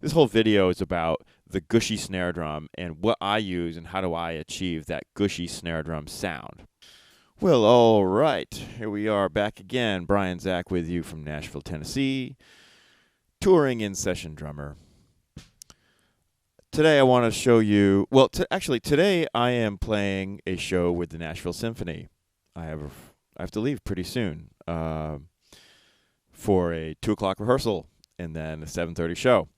This whole video is about the gushy snare drum and what I use and how do I achieve that gushy snare drum sound. Well, all right. Here we are back again. Brian Zach with you from Nashville, Tennessee, touring in session drummer. Today I want to show you, well, actually today I am playing a show with the Nashville Symphony. I have to leave pretty soon for a 2 o'clock rehearsal and then a 7:30 show.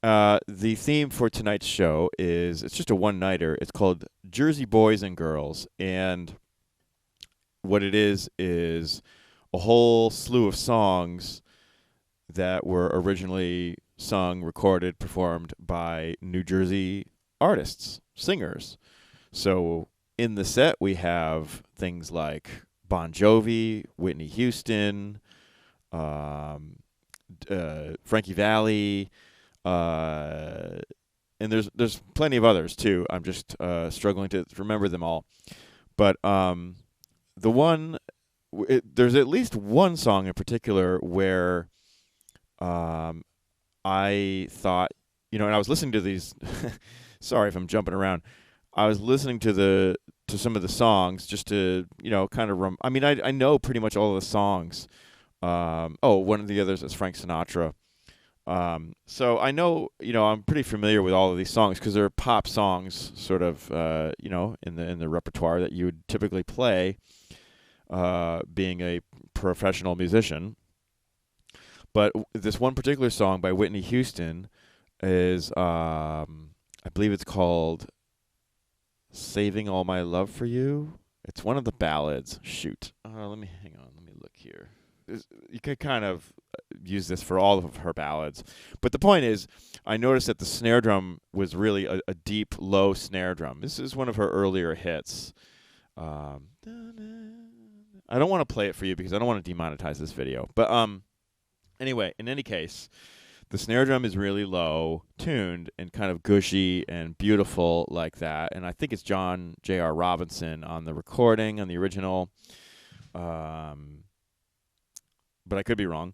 The theme for tonight's show it's just a one-nighter. It's called Jersey Boys and Girls, and what it is a whole slew of songs that were originally sung, recorded, performed by New Jersey artists, singers. So in the set we have things like Bon Jovi, Whitney Houston, Frankie Valli, and there's plenty of others too. I'm just struggling to remember them all. But there's at least one song in particular where I thought, and I was listening to these. Sorry if I'm jumping around. I was listening to some of the songs just to kind of I know pretty much all of the songs. One of the others is Frank Sinatra. So I know, I'm pretty familiar with all of these songs because they're pop songs, sort of, in the repertoire that you would typically play, being a professional musician. But this one particular song by Whitney Houston is, I believe it's called "Saving All My Love for You." It's one of the ballads. Shoot, let me look here. You could kind of use this for all of her ballads. But the point is, I noticed that the snare drum was really a deep, low snare drum. This is one of her earlier hits. I don't want to play it for you because I don't want to demonetize this video. But anyway, in any case, the snare drum is really low tuned and kind of gushy and beautiful like that. And I think it's John J.R. Robinson on the recording, on the original. But I could be wrong.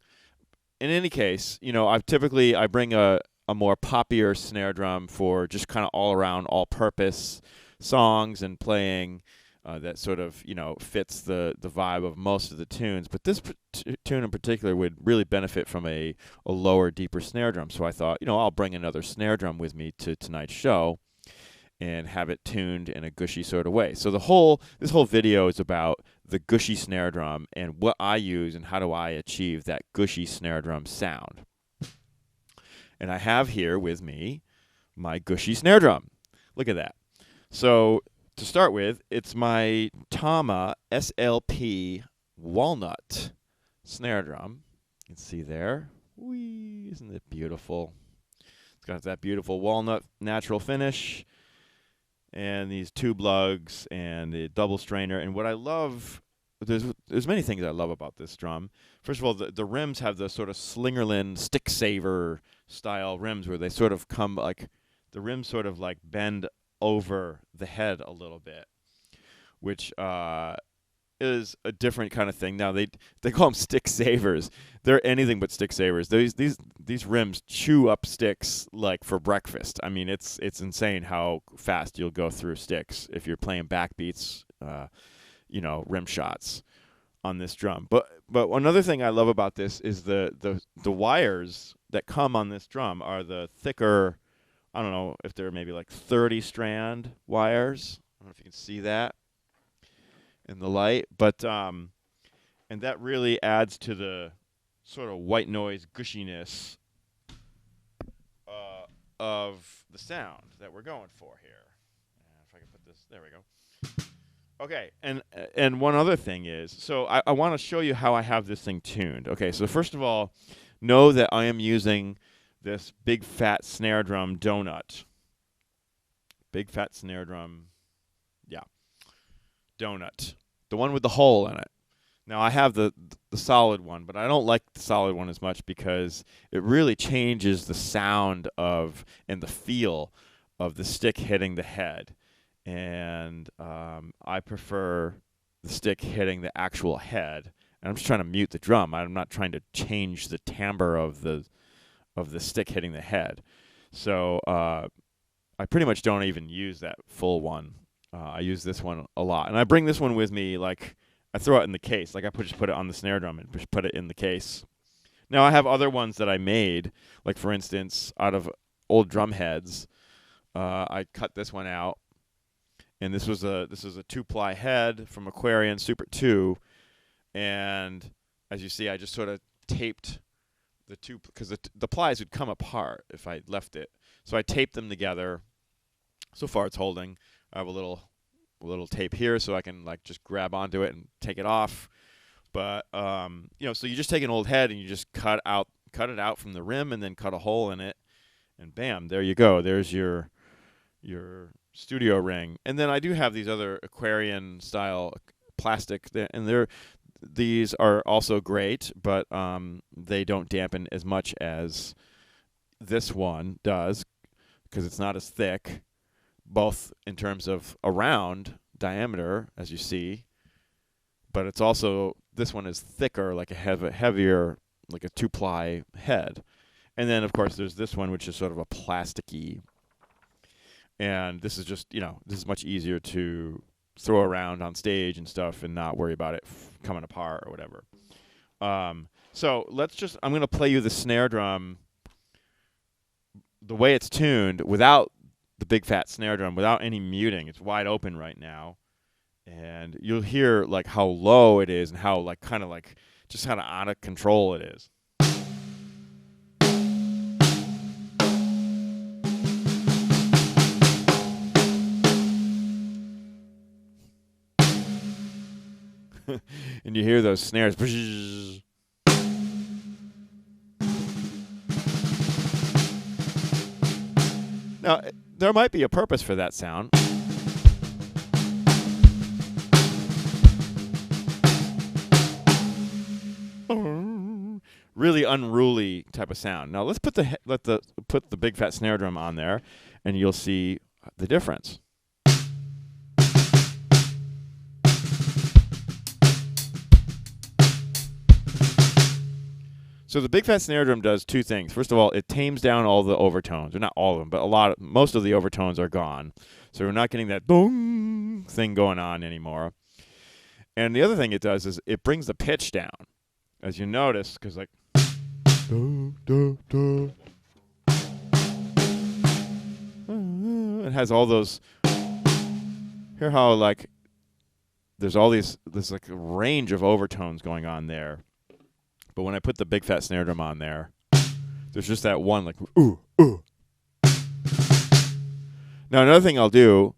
In any case, I bring a more poppier snare drum for just kind of all around, all-purpose songs and playing that sort of fits the vibe of most of the tunes. But this tune in particular would really benefit from a lower, deeper snare drum. So I thought, I'll bring another snare drum with me to tonight's show and have it tuned in a gushy sort of way. So this whole video is about the gushy snare drum and what I use and how do I achieve that gushy snare drum sound. And I have here with me my gushy snare drum. Look at that. So to start with, it's my Tama SLP walnut snare drum. You can see there. Whee, isn't it beautiful? It's got that beautiful walnut natural finish, and these tube lugs and the double strainer. And what I love, there's many things I love about this drum. First of all, the rims have the sort of Slingerland stick saver style rims where they sort of come like, the rims sort of like bend over the head a little bit, which is a different kind of thing. Now they call them stick savers. They're anything but stick savers. These rims chew up sticks like for breakfast. I mean, it's insane how fast you'll go through sticks if you're playing backbeats, rim shots on this drum. But another thing I love about this is the wires that come on this drum are the thicker. I don't know if they're maybe like 30 strand wires. I don't know if you can see that in the light, but and that really adds to the sort of white noise gushiness of the sound that we're going for here. If I can put this, there we go. Okay, and one other thing is, so I want to show you how I have this thing tuned. Okay, so first of all, know that I am using this big fat snare drum donut. Big fat snare drum, yeah. Donut, the one with the hole in it. Now I have the solid one, but I don't like the solid one as much because it really changes the sound of and the feel of the stick hitting the head. And I prefer the stick hitting the actual head. And I'm just trying to mute the drum. I'm not trying to change the timbre of the of the stick hitting the head. So I pretty much don't even use that full one. I use this one a lot, and I bring this one with me. Like I throw it in the case. Like I just put it on the snare drum and just put it in the case. Now I have other ones that I made, like for instance, out of old drum heads. I cut this one out, and this is a 2-ply head from Aquarian Super 2, and as you see, I just sort of taped the two because the plies would come apart if I left it. So I taped them together. So far, it's holding. I have a little tape here, so I can like just grab onto it and take it off. But so you just take an old head and you just cut it out from the rim, and then cut a hole in it, and bam, there you go. There's your studio ring. And then I do have these other Aquarian style plastic, and these are also great, but they don't dampen as much as this one does because it's not as thick, both in terms of around diameter, as you see, but it's also, this one is thicker, like a heavier, like a 2-ply head. And then, of course, there's this one, which is sort of a plasticky, and this is just, this is much easier to throw around on stage and stuff and not worry about it coming apart or whatever. So I'm going to play you the snare drum the way it's tuned without the big fat snare drum, without any muting. It's wide open right now. And you'll hear like how low it is and how like kind of out of control it is. And you hear those snares. Now, there might be a purpose for that sound. Really unruly type of sound. Now let's put the big fat snare drum on there, and you'll see the difference. So the big fat snare drum does two things. First of all, it tames down all the overtones. Or not all of them, but most of the overtones are gone. So we're not getting that boom thing going on anymore. And the other thing it does is it brings the pitch down. As you notice, because like it has all those. Hear how like there's like a range of overtones going on there. But when I put the big fat snare drum on there, there's just that one like ooh, ooh. Now another thing I'll do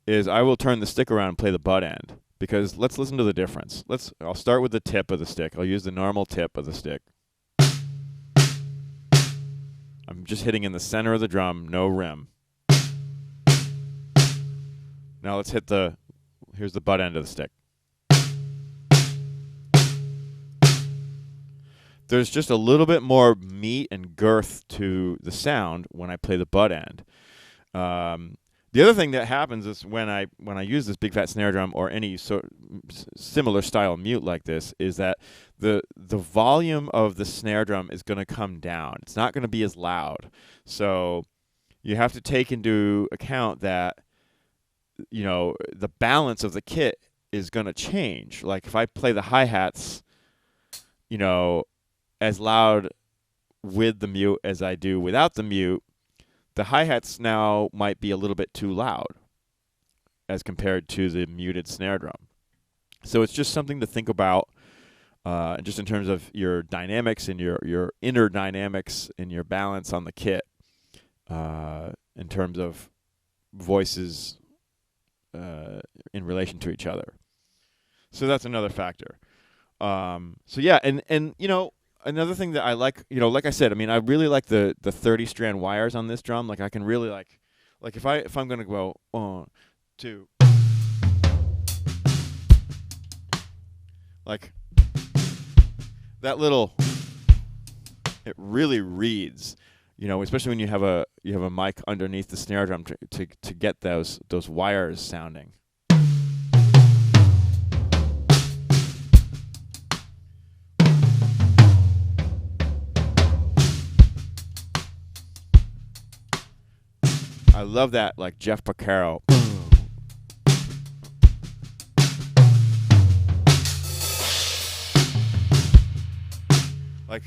is I will turn the stick around and play the butt end, because let's listen to the difference. I'll start with the tip of the stick. I'll use the normal tip of the stick. I'm just hitting in the center of the drum, no rim. Now let's hit here's the butt end of the stick. There's just a little bit more meat and girth to the sound when I play the butt end. The other thing that happens is when I use this big fat snare drum or any similar style mute like this, is that the volume of the snare drum is going to come down. It's not going to be as loud. So you have to take into account that the balance of the kit is going to change. Like if I play the hi-hats, as loud with the mute as I do without the mute, the hi-hats now might be a little bit too loud as compared to the muted snare drum. So it's just something to think about, just in terms of your dynamics and your inner dynamics and your balance on the kit, in terms of voices in relation to each other. So that's another factor. So yeah, and another thing that I like, like I said, I mean, I really like the 30-strand wires on this drum. Like I can really like if I'm gonna go 1, 2, like that little, it really reads, especially when you have a mic underneath the snare drum to get those wires sounding. I love that, like Jeff Porcaro. Like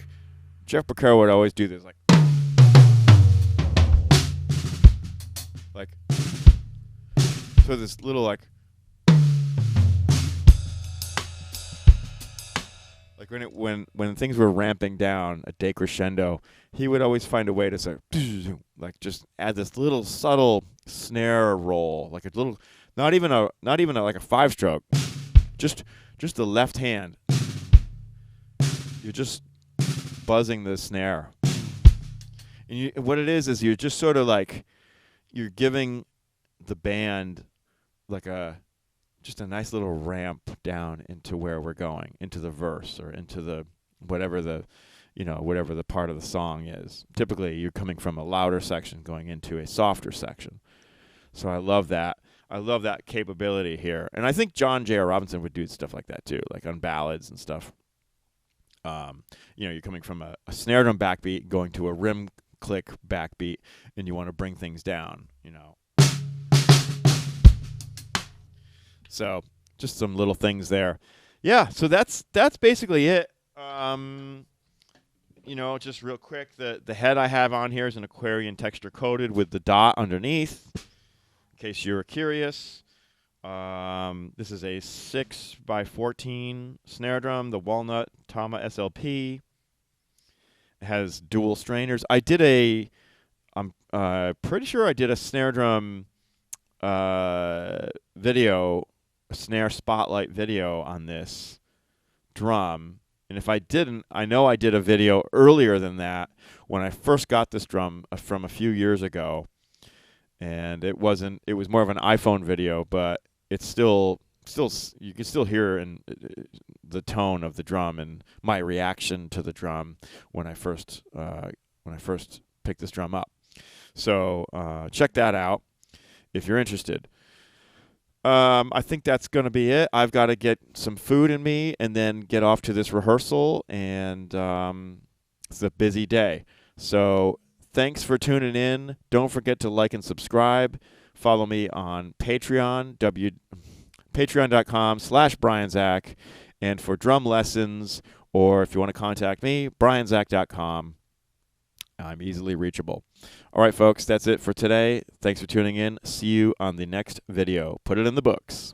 Jeff Porcaro would always do this, like so this little like when things were ramping down a decrescendo, he would always find a way to say like just add this little subtle snare roll, like a little, not even a like a 5-stroke, just the left hand. You're just buzzing the snare, and what it is you're just sort of like you're giving the band like just a nice little ramp down into where we're going, into the verse or into the whatever the part of the song is. Typically, you're coming from a louder section going into a softer section. So I love that. I love that capability here. And I think John J.R. Robinson would do stuff like that too, like on ballads and stuff. You're coming from a snare drum backbeat going to a rim click backbeat, and you want to bring things down, So just some little things there. Yeah, so that's basically it. Just real quick, the head I have on here is an Aquarian texture coated with the dot underneath, in case you're curious. This is a 6x14 snare drum, the Walnut Tama SLP. It has dual strainers. I'm pretty sure I did a snare drum video, a snare spotlight video on this drum. And if I didn't, I know I did a video earlier than that when I first got this drum from a few years ago. And it was more of an iPhone video, but it's still you can still hear in the tone of the drum and my reaction to the drum when I first picked this drum up. So check that out if you're interested. I think that's going to be it. I've got to get some food in me and then get off to this rehearsal, and it's a busy day. So thanks for tuning in. Don't forget to like and subscribe. Follow me on Patreon, patreon.com/BrianZach. And for drum lessons, or if you want to contact me, brianzach.com. I'm easily reachable. All right, folks, that's it for today. Thanks for tuning in. See you on the next video. Put it in the books.